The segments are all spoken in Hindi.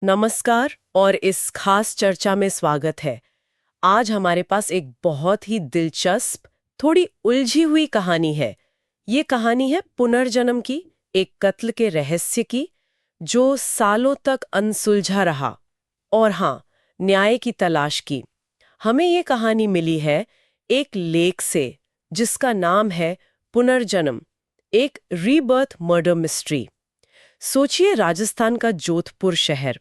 नमस्कार और इस खास चर्चा में स्वागत है। आज हमारे पास एक बहुत ही दिलचस्प, थोड़ी उलझी हुई कहानी है। ये कहानी है पुनर्जन्म की, एक कत्ल के रहस्य की, जो सालों तक अनसुलझा रहा। और हाँ, न्याय की तलाश की। हमें ये कहानी मिली है एक लेख से, जिसका नाम है पुनर्जन्म, एक रीबर्थ मर्डर मिस्ट्री। सोचिए, राजस्थान का जोधपुर शहर,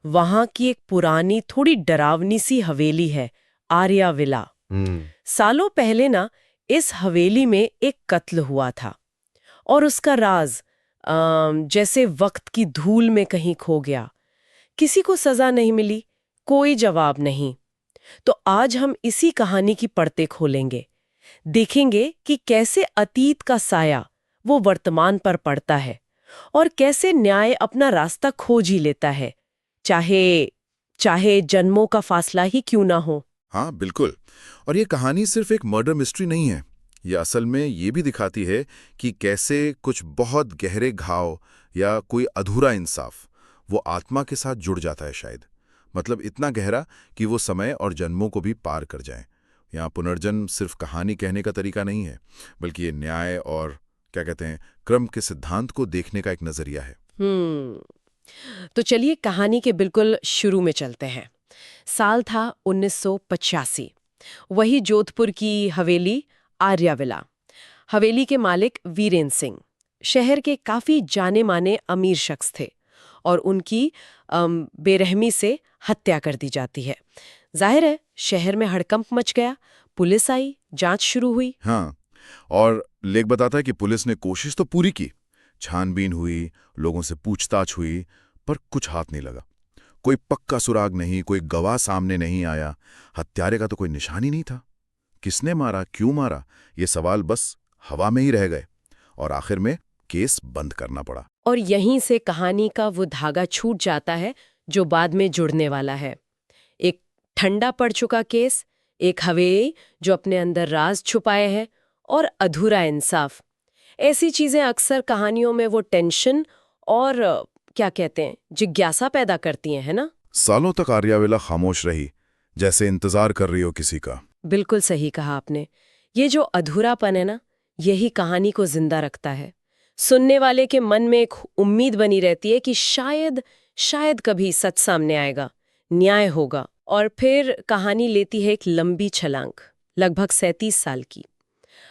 वहां की एक पुरानी थोड़ी डरावनी सी हवेली है, आर्या विला। हम्म। सालों पहले ना, इस हवेली में एक कत्ल हुआ था और उसका राज जैसे वक्त की धूल में कहीं खो गया। किसी को सजा नहीं मिली, कोई जवाब नहीं। तो आज हम इसी कहानी की पड़ते खोलेंगे, देखेंगे कि कैसे अतीत का साया वो वर्तमान पर पड़ता है और कैसे न्याय अपना रास्ता खोज ही लेता है, चाहे चाहे जन्मों का फासला ही क्यों ना हो। हाँ, बिल्कुल। और ये कहानी सिर्फ एक मर्डर मिस्ट्री नहीं है। ये असल में ये भी दिखाती है कि कैसे कुछ बहुत गहरे घाव या कोई अधूरा इंसाफ वो आत्मा के साथ जुड़ जाता है शायद। मतलब इतना गहरा कि वो समय और जन्मों को भी पार कर जाए। यहाँ पुनर्जन्म सिर्फ कहानी कहने का तरीका नहीं है, बल्कि ये न्याय और क्या कहते हैं, क्रम के सिद्धांत को देखने का एक नजरिया है। तो चलिए कहानी के बिल्कुल शुरू में चलते हैं। साल था 1985। वही जोधपुर की हवेली आर्या विला। हवेली के मालिक वीरेंद्र सिंह शहर के काफी जाने माने अमीर शख्स थे और उनकी बेरहमी से हत्या कर दी जाती है। जाहिर है, शहर में हड़कंप मच गया। पुलिस आई, जांच शुरू हुई। हाँ, और लेख बताता है कि पुलिस ने कोशिश तो पूरी की। छानबीन हुई, लोगों से पूछताछ हुई, पर कुछ हाथ नहीं लगा। कोई पक्का सुराग नहीं, कोई गवाह सामने नहीं आया। हत्यारे का तो कोई निशान ही नहीं था। किसने मारा, क्यों मारा, ये सवाल बस हवा में ही रह गए और आखिर में केस बंद करना पड़ा। और यहीं से कहानी का वो धागा छूट जाता है जो बाद में जुड़ने वाला है। एक ठंडा पड़ चुका केस, एक हवेली जो अपने अंदर राज छुपाए है, और अधूरा इंसाफ। ऐसी चीजें अक्सर कहानियों में वो टेंशन और क्या कहते हैं, जिज्ञासा पैदा करती हैं, है ना? सालों तक आर्याविला खामोश रही, जैसे इंतजार कर रही हो किसी का। बिल्कुल सही कहा आपने। ये जो अधूरापन है ना, यही कहानी को जिंदा रखता है। सुनने वाले के मन में एक उम्मीद बनी रहती है कि शायद शायद कभी सच सामने आएगा, न्याय होगा। और फिर कहानी लेती है एक लंबी छलांग, लगभग 37 साल की।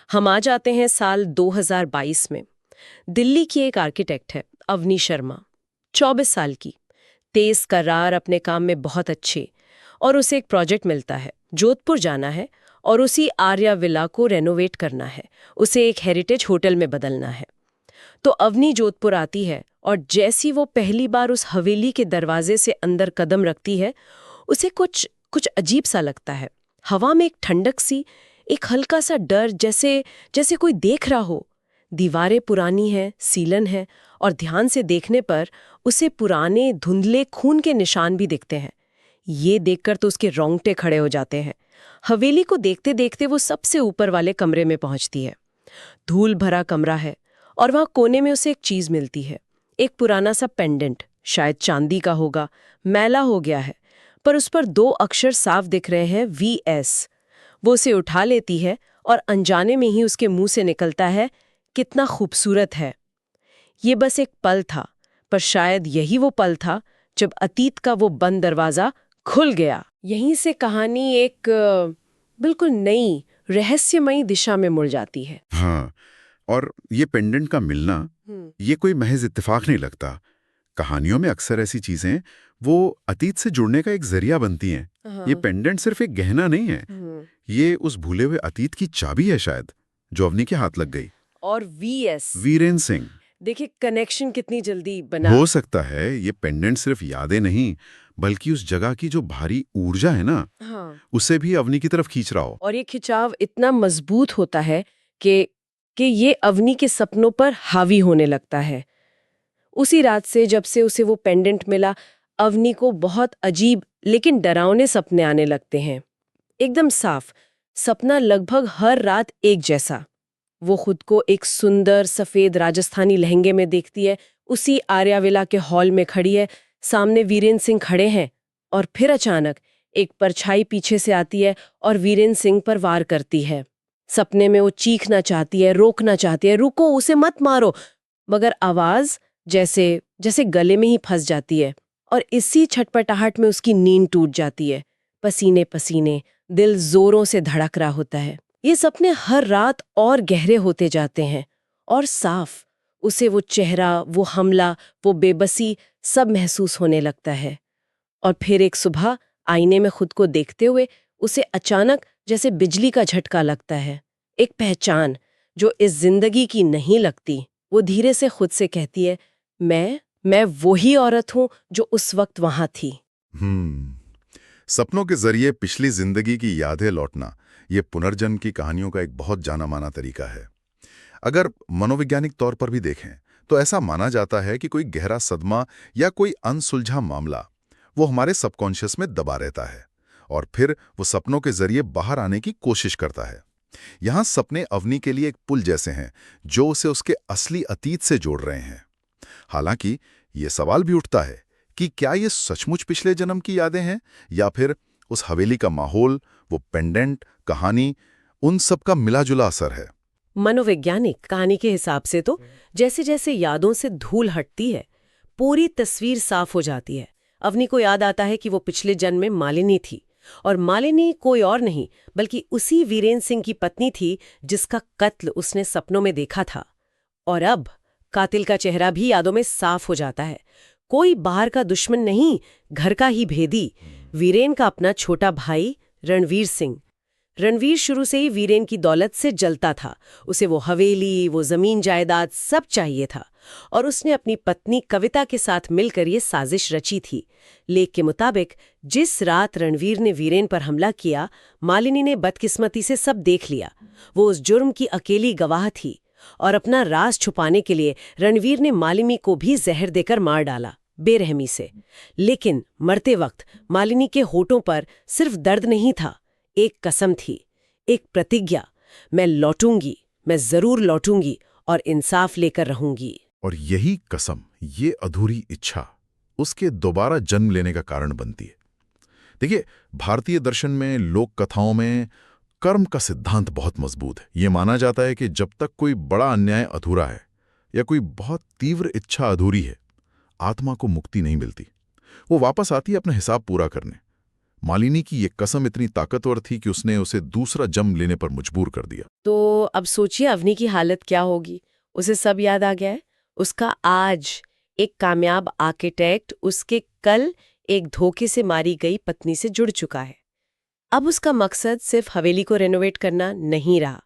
हम आ जाते हैं साल 2022 में। दिल्ली की एक आर्किटेक्ट है, अवनी शर्मा, 24 साल की, तेज करार, अपने काम में बहुत अच्छे। और उसे एक प्रोजेक्ट मिलता है, जोधपुर जाना है और उसी आर्या विला को रेनोवेट करना है, उसे एक हेरिटेज होटल में बदलना है। तो अवनी जोधपुर आती है और जैसी वो पहली बार उस हवेली के दरवाजे से अंदर कदम रखती है, उसे कुछ कुछ अजीब सा लगता है। हवा में एक ठंडक सी, एक हल्का सा डर, जैसे जैसे कोई देख रहा हो। दीवारें पुरानी हैं, सीलन है, और ध्यान से देखने पर उसे पुराने धुंधले खून के निशान भी दिखते हैं। ये देखकर तो उसके रोंगटे खड़े हो जाते हैं। हवेली को देखते देखते वो सबसे ऊपर वाले कमरे में पहुंचती है। धूल भरा कमरा है और वहां कोने में उसे एक चीज मिलती है, एक पुराना सा पेंडेंट, शायद चांदी का होगा, मैला हो गया है, पर उस पर 2 अक्षर साफ दिख रहे हैं, VS। वो उसे उठा लेती है और अनजाने में ही उसके मुंह से निकलता है, कितना खूबसूरत है। ये बस एक पल था, पर शायद यही वो पल था जब अतीत का वो बंद दरवाजा खुल गया। यहीं से कहानी एक बिल्कुल नई रहस्यमयी दिशा में मुड़ जाती है। हाँ, और ये पेंडेंट का मिलना, ये कोई महज इत्तेफाक नहीं लगता। कहानियों में अक्सर ऐसी चीजें वो अतीत से जुड़ने का एक जरिया बनती हैं। हाँ। ये पेंडेंट सिर्फ एक गहना नहीं है, ये उस भूले हुए अतीत की चाबी है शायद, जो अवनी के हाथ लग गई। और VS, वीरेंद्र सिंह। देखिए कनेक्शन कितनी जल्दी बना। हो सकता है ये पेंडेंट सिर्फ यादें नहीं, बल्कि उस जगह की जो भारी ऊर्जा है ना, हाँ। उसे भी अवनी की तरफ खींच रहा हो। और ये खिंचाव इतना मजबूत होता है कि ये अवनी के सपनों पर हावी होने लगता है। उसी रात से, जब से उसे वो पेंडेंट मिला, अवनी को बहुत अजीब लेकिन डरावने सपने आने लगते हैं। एकदम साफ सपना, लगभग हर रात एक जैसा। वो खुद को एक सुंदर सफेद राजस्थानी लहंगे में देखती है, उसी आर्याविला के हॉल में खड़ी है, सामने वीरेंद्र सिंह खड़े हैं और फिर अचानक एक परछाई पीछे से आती है और वीरेंद्र सिंह पर वार करती है। सपने में वो चीखना चाहती है, रोकना चाहती है, रुको, उसे मत मारो, मगर आवाज जैसे जैसे गले में ही फंस जाती है और इसी छटपटाहट में उसकी नींद टूट जाती है। पसीने पसीने, दिल जोरों से धड़क रहा होता है। ये सपने हर रात और गहरे होते जाते हैं और साफ उसे वो चेहरा, वो हमला, वो बेबसी सब महसूस होने लगता है। और फिर एक सुबह आईने में खुद को देखते हुए उसे अचानक जैसे बिजली का झटका लगता है। एक पहचान जो इस जिंदगी की नहीं लगती। वो धीरे से खुद से कहती है, मैं वही औरत हूं जो उस वक्त वहां थी। सपनों के जरिए पिछली जिंदगी की यादें लौटना, ये पुनर्जन्म की कहानियों का एक बहुत जाना माना तरीका है। अगर मनोवैज्ञानिक तौर पर भी देखें तो ऐसा माना जाता है कि कोई गहरा सदमा या कोई अनसुलझा मामला वो हमारे सबकॉन्शियस में दबा रहता है और फिर वो सपनों के जरिए बाहर आने की कोशिश करता है। यहां सपने अवनी के लिए एक पुल जैसे हैं जो उसे उसके असली अतीत से जोड़ रहे हैं। हालांकि ये सवाल भी उठता है कि क्या ये सचमुच पिछले जन्म की यादें हैं या फिर उस हवेली का माहौल, वो पेंडेंट, कहानी, उन सब का मिला जुला असर है। मनोवैज्ञानिक कहानी के हिसाब से तो जैसे जैसे यादों से धूल हटती है, पूरी तस्वीर साफ हो जाती है। अवनी को याद आता है कि वो पिछले जन्म में मालिनी थी और मालिनी कोई और नहीं बल्कि उसी वीरेंद्र सिंह की पत्नी थी जिसका कत्ल उसने सपनों में देखा था। और अब कातिल का चेहरा भी यादों में साफ हो जाता है। कोई बाहर का दुश्मन नहीं, घर का ही भेदी, वीरेन का अपना छोटा भाई रणवीर सिंह। रणवीर शुरू से ही वीरेन की दौलत से जलता था। उसे वो हवेली, वो जमीन जायदाद सब चाहिए था और उसने अपनी पत्नी कविता के साथ मिलकर ये साजिश रची थी। लेख के मुताबिक जिस रात रणवीर ने वीरेन पर हमला किया, मालिनी ने बदकिस्मती से सब देख लिया। वो उस जुर्म की अकेली गवाह थी और अपना राज छुपाने के लिए रणवीर ने मालिनी को भी जहर देकर मार डाला, बेरहमी से। लेकिन मरते वक्त मालिनी के होठों पर सिर्फ दर्द नहीं था, एक कसम थी, एक प्रतिज्ञा, मैं लौटूंगी, मैं जरूर लौटूंगी और इंसाफ लेकर रहूंगी। और यही कसम, ये अधूरी इच्छा उसके दोबारा जन्म लेने का कारण बनती है। देखिए, भारतीय दर्शन में, लोक कथाओं में कर्म का सिद्धांत बहुत मजबूत है। ये माना जाता है कि जब तक कोई बड़ा अन्याय अधूरा है या कोई बहुत तीव्र इच्छा अधूरी है, आत्मा को मुक्ति नहीं मिलती। वो वापस आती है अपना हिसाब पूरा करने। मालिनी की ये कसम इतनी ताकतवर थी कि उसने उसे दूसरा जन्म लेने पर मजबूर कर दिया। तो अब सोचिए अवनी की हालत क्या होगी। उसे सब याद आ गया है। उसका आज एक कामयाब आर्किटेक्ट उसके कल एक धोखे से मारी गई पत्नी से जुड़ चुका है। अब उसका मकसद सिर्फ हवेली को रेनोवेट करना नहीं रहा।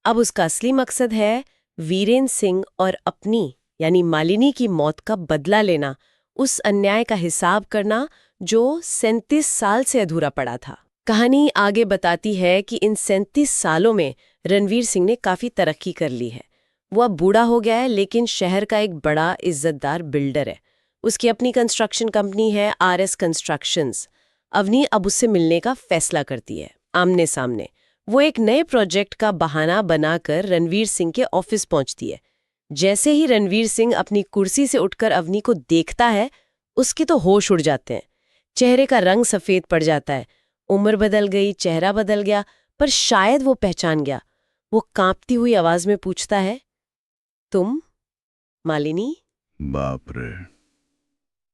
अब उसका असली मकसद है वीरेंद्र सिंह और अपनी यानी मालिनी की मौत का बदला लेना, उस अन्याय का हिसाब करना जो 37 साल से अधूरा पड़ा था। कहानी आगे बताती है कि इन 37 सालों में रणवीर सिंह ने काफी तरक्की कर ली है। वो अब बूढ़ा हो गया है लेकिन शहर का एक बड़ा इज्जतदार बिल्डर है। उसकी अपनी कंस्ट्रक्शन कंपनी है RS कंस्ट्रक्शंस। अवनी अब उससे मिलने का फैसला करती है, आमने सामने। वो एक नए प्रोजेक्ट का बहाना बनाकर रणवीर सिंह के ऑफिस पहुंचती है। जैसे ही रणवीर सिंह अपनी कुर्सी से उठकर अवनी को देखता है, उसके तो होश उड़ जाते हैं। चेहरे का रंग सफेद पड़ जाता है। उम्र बदल गई, चेहरा बदल गया, पर शायद वो पहचान गया। वो कांपती हुई आवाज में पूछता है, तुम मालिनी? बाप रे,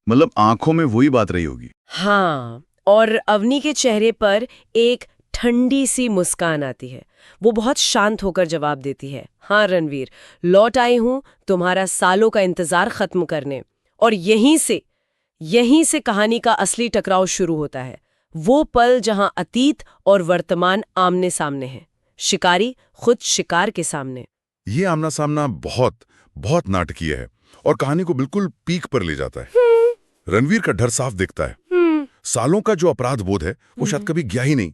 मतलब आंखों में वही बात रही होगी। हाँ, और अवनी के चेहरे पर एक ठंडी सी मुस्कान आती है। वो बहुत शांत होकर जवाब देती है, हाँ रणवीर, लौट आई हूं तुम्हारा सालों का इंतजार खत्म करने। और यहीं से कहानी का असली टकराव शुरू होता है। वो पल जहां अतीत और वर्तमान आमने सामने हैं, शिकारी खुद शिकार के सामने। ये आमना सामना बहुत बहुत नाटकीय है और कहानी को बिल्कुल पीक पर ले जाता है। रणवीर का डर साफ दिखता है। सालों का जो अपराध बोध है वो शायद कभी गया ही नहीं।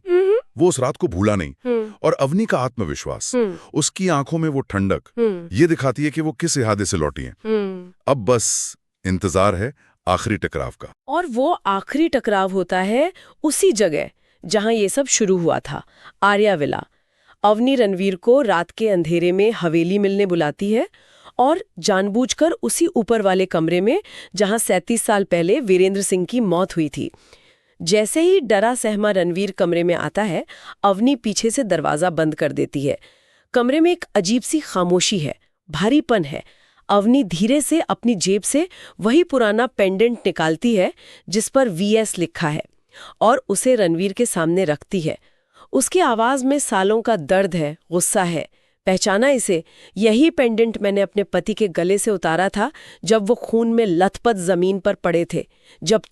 वो उस रात को भूला नहीं। और अवनी का आत्मविश्वास, उसकी आंखों में वो ठंडक, ये दिखाती है कि वो किस इरादे से लौटी है। अब बस इंतजार है आखिरी टकराव का। और वो आखिरी टकराव होता है उसी जगह जहां ये सब शुरू हुआ था, आर्या विला। अवनी रणवीर को रात के अंधेरे में हवेली मिलने बुलाती है और जानबूझकर उसी ऊपर वाले कमरे में जहां 37 साल पहले वीरेंद्र सिंह की मौत हुई थी। जैसे ही डरा सहमा रणवीर कमरे में आता है, अवनी पीछे से दरवाजा बंद कर देती है। कमरे में एक अजीब सी खामोशी है, भारीपन है। अवनी धीरे से अपनी जेब से वही पुराना पेंडेंट निकालती है जिस पर VS लिखा है और उसे रणवीर के सामने रखती है। उसकी आवाज में सालों का दर्द है, गुस्सा है। पहचाना इसे? यही पेंडेंट मैंने अपने पति के गले से उतारा था जब वो खून में लथपथ जमीन पर पड़े थे, जब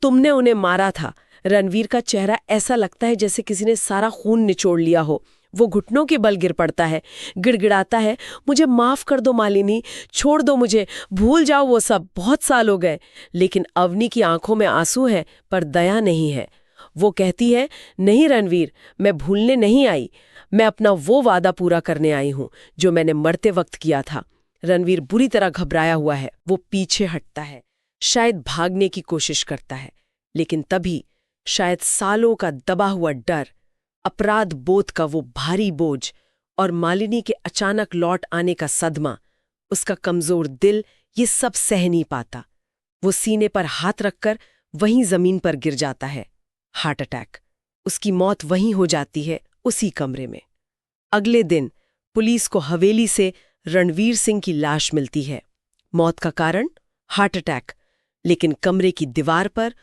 तुमने उन्हें मारा था। रणवीर का चेहरा ऐसा लगता है जैसे किसी ने सारा खून निचोड़ लिया हो। वो घुटनों के बल गिर पड़ता है, गिड़गिड़ाता है, मुझे माफ कर दो मालिनी, छोड़ दो मुझे, भूल जाओ वो सब, बहुत साल हो गए। लेकिन अवनी की आंखों में आंसू है पर दया नहीं है। वो कहती है, नहीं रणवीर, मैं भूलने नहीं आई, मैं अपना वो वादा पूरा करने आई हूं जो मैंने मरते वक्त किया था। रणवीर बुरी तरह घबराया हुआ है। वो पीछे हटता है, शायद भागने की कोशिश करता है, लेकिन तभी शायद सालों का दबा हुआ डर, अपराध बोध का वो भारी बोझ और मालिनी के अचानक लौट आने का सदमा, उसका कमजोर दिल ये सब सह नहीं पाता। वो सीने पर हाथ रखकर वहीं जमीन पर गिर जाता है। Heart attack. उसकी मौत वहीं हो जाती है, उसी कमरे में। अगले दिन पुलिस को हवेली से रणवीर सिंह की लाश मिलती है। मौत का कारण हार्ट अटैक, लेकिन कमरे की दीवार पर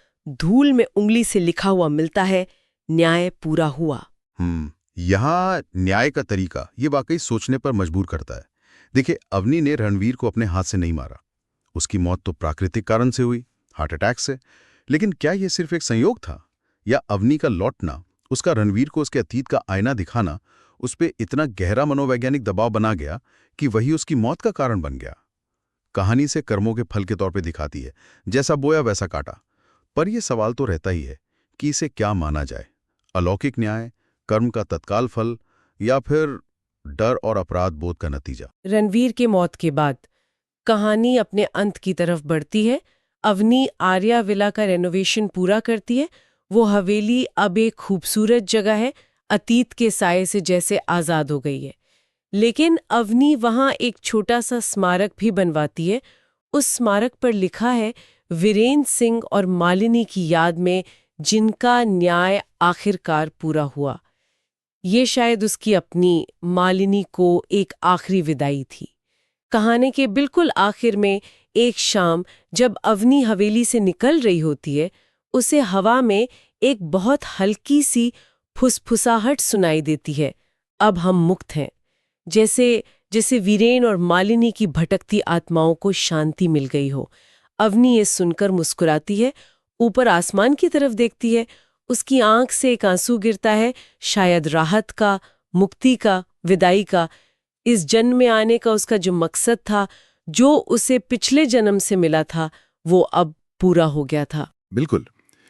धूल में उंगली से लिखा हुआ मिलता है, न्याय पूरा हुआ। यहाँ न्याय का तरीका ये वाकई सोचने पर मजबूर करता है। देखिए, अवनी ने रणवीर को अपने हाथ से नहीं मारा। उसकी मौत तो प्राकृतिक कारण से हुई, हार्ट अटैक से। लेकिन क्या यह सिर्फ एक संयोग था, या अवनी का लौटना, उसका रणवीर को उसके अतीत का आईना दिखाना, उस पर इतना गहरा मनोवैज्ञानिक दबाव बना गया कि वही उसकी मौत का कारण बन गया? कहानी से कर्मों के फल के तौर पे दिखाती है, जैसा बोया वैसा काटा। पर यह सवाल तो रहता ही है कि इसे क्या माना जाए, अलौकिक न्याय, कर्म का तत्काल फल, या फिर डर और अपराध बोध का नतीजा। रणवीर के मौत के बाद कहानी अपने अंत की तरफ बढ़ती है। अवनी आर्या विला का रेनोवेशन पूरा करती है। वो हवेली अब एक खूबसूरत जगह है, अतीत के साये से जैसे आज़ाद हो गई है। लेकिन अवनी वहाँ एक छोटा सा स्मारक भी बनवाती है। उस स्मारक पर लिखा है, वीरेंद्र सिंह और मालिनी की याद में जिनका न्याय आखिरकार पूरा हुआ। ये शायद उसकी अपनी मालिनी को एक आखिरी विदाई थी। कहानी के बिल्कुल आखिर में एक शाम जब अवनी हवेली से निकल रही होती है, उसे हवा में एक बहुत हल्की सी फुसफुसाहट सुनाई देती है, अब हम मुक्त हैं। जैसे वीरेन और मालिनी की भटकती आत्माओं को शांति मिल गई हो। अवनी ये सुनकर मुस्कुराती है, ऊपर आसमान की तरफ देखती है। उसकी आंख से एक आंसू गिरता है, शायद राहत का, मुक्ति का, विदाई का। इस जन्म में आने का उसका जो मकसद था, जो उसे पिछले जन्म से मिला था, वो अब पूरा हो गया था। बिल्कुल,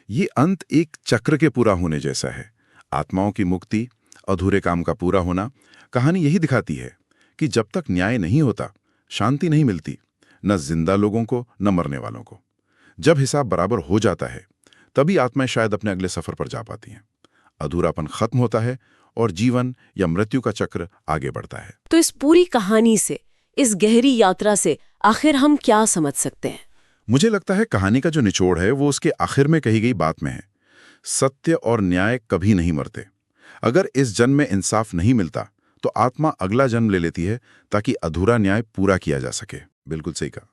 ये अंत एक चक्र के पूरा होने जैसा है। आत्माओं की मुक्ति, अधूरे काम का पूरा होना। कहानी यही दिखाती है कि जब तक न्याय नहीं होता, शांति नहीं मिलती, न जिंदा लोगों को न मरने वालों को। जब हिसाब बराबर हो जाता है, तभी आत्माएं शायद अपने अगले सफर पर जा पाती हैं। अधूरापन खत्म होता है और जीवन या मृत्यु का चक्र आगे बढ़ता है। तो इस पूरी कहानी से, इस गहरी यात्रा से आखिर हम क्या समझ सकते हैं? मुझे लगता है कहानी का जो निचोड़ है वो उसके आखिर में कही गई बात में है। सत्य और न्याय कभी नहीं मरते। अगर इस जन्म में इंसाफ नहीं मिलता तो आत्मा अगला जन्म ले लेती है ताकि अधूरा न्याय पूरा किया जा सके। बिल्कुल सही कहा।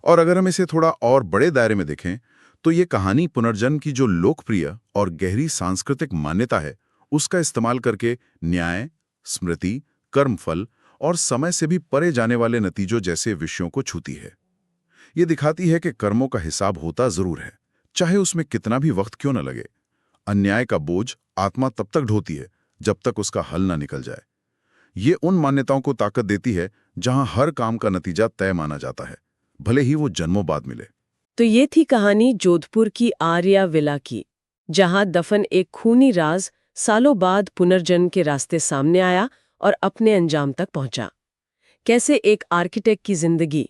और अगर हम इसे थोड़ा और बड़े दायरे में देखें तो ये कहानी पुनर्जन्म की जो लोकप्रिय और गहरी सांस्कृतिक मान्यता है, उसका इस्तेमाल करके न्याय, स्मृति, कर्मफल और समय से भी परे जाने वाले नतीजों जैसे विषयों को छूती है। ये दिखाती है कि कर्मों का हिसाब होता जरूर है, चाहे उसमें कितना भी वक्त क्यों न लगे। अन्याय का बोझ आत्मा तब तक ढोती है जब तक उसका हल ना निकल जाए। ये उन मान्यताओं को ताकत देती है जहां हर काम का नतीजा तय माना जाता है, भले ही वो जन्मों बाद मिले। तो ये थी कहानी जोधपुर की आर्या विला की, जहां दफन एक खूनी राज सालों बाद पुनर्जन्म के रास्ते सामने आया और अपने अंजाम तक पहुंचा। कैसे एक आर्किटेक्ट की जिंदगी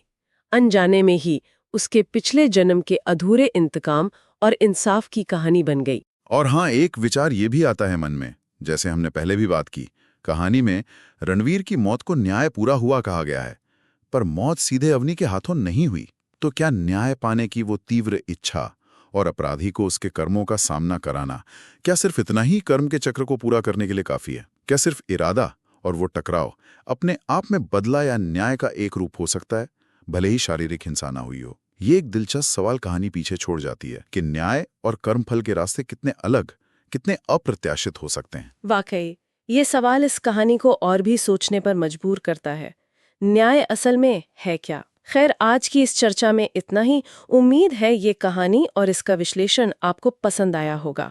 अनजाने में ही उसके पिछले जन्म के अधूरे इंतकाम और इंसाफ की कहानी बन गई। और हाँ, एक विचार ये भी आता है मन में, जैसे हमने पहले भी बात की, कहानी में रणवीर की मौत को न्याय पूरा हुआ कहा गया है, पर मौत सीधे अवनी के हाथों नहीं हुई, तो क्या न्याय पाने की वो तीव्र इच्छा और अपराधी को उसके कर्मों का सामना कराना, क्या सिर्फ इतना ही कर्म के चक्र को पूरा करने के लिए काफी है? क्या सिर्फ इरादा और वो टकराव अपने आप में बदला या न्याय का एक रूप हो सकता है, भले ही शारीरिक हिंसा ना हुई हो? ये एक दिलचस्प सवाल कहानी पीछे छोड़ जाती है कि न्याय और कर्मफल के रास्ते कितने अलग, कितने अप्रत्याशित हो सकते हैं। वाकई ये सवाल इस कहानी को और भी सोचने पर मजबूर करता है। न्याय असल में है क्या? खैर, आज की इस चर्चा में इतना ही। उम्मीद है ये कहानी और इसका विश्लेषण आपको पसंद आया होगा।